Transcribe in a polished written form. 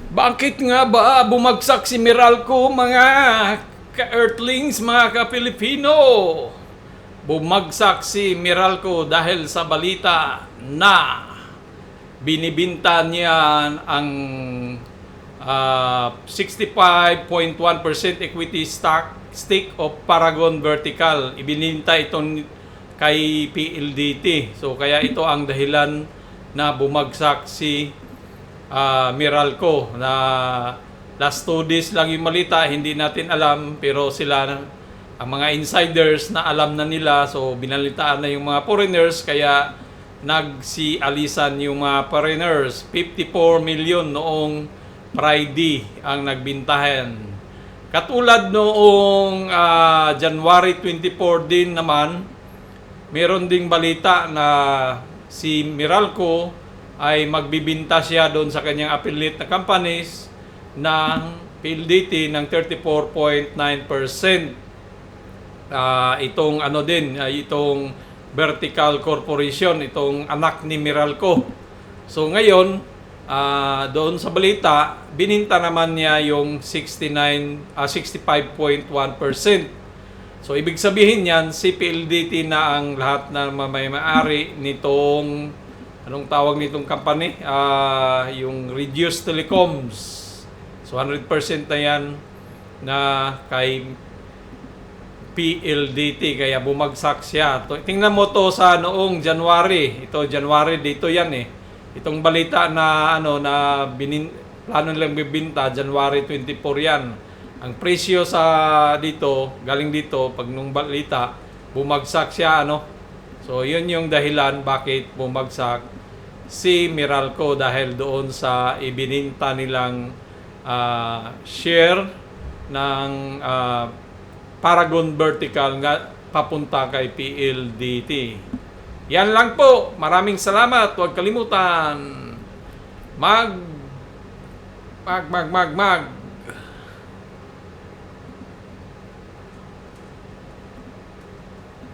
Bakit nga ba bumagsak si Meralco, mga ka-Earthlings, mga ka-Pilipino? Bumagsak si Meralco dahil sa balita na binibinta niya ang 65.1% equity stake of Paragon Vertical. Ibininta itong kay PLDT. So kaya ito ang dahilan na bumagsak si Meralco, na last 2 days lang yung malita, hindi natin alam, pero sila, ang mga insiders na alam na nila, so binalitaan na yung mga foreigners, kaya nagsialisan yung mga foreigners. 54 million noong Friday ang nagbintahan. Katulad noong January 24 din naman, meron ding balita na si Meralco ay magbibinta siya doon sa kanyang affiliate na companies ng PLDT ng 34.9%. Itong ano din, itong Vertical Corporation, itong anak ni Meralco. So ngayon, doon sa balita, bininta naman niya yung 65.1%. So ibig sabihin niyan, si PLDT na ang lahat na may-ari nitong, anong tawag nitong company? Yung Reduced Telecoms. So 100% na yan na kay PLDT, kaya bumagsak siya. Tingnan mo to sa noong January. Ito January dito yan eh. Itong balita na plano nilang bibinta January 24 yan. Ang presyo sa dito, galing dito pag nung balita, bumagsak siya So yun yung dahilan bakit bumagsak si Meralco, dahil doon sa ibininta nilang share ng Paragon Vertical nga papunta kay PLDT. Yan lang po. Maraming salamat. Huwag kalimutan mag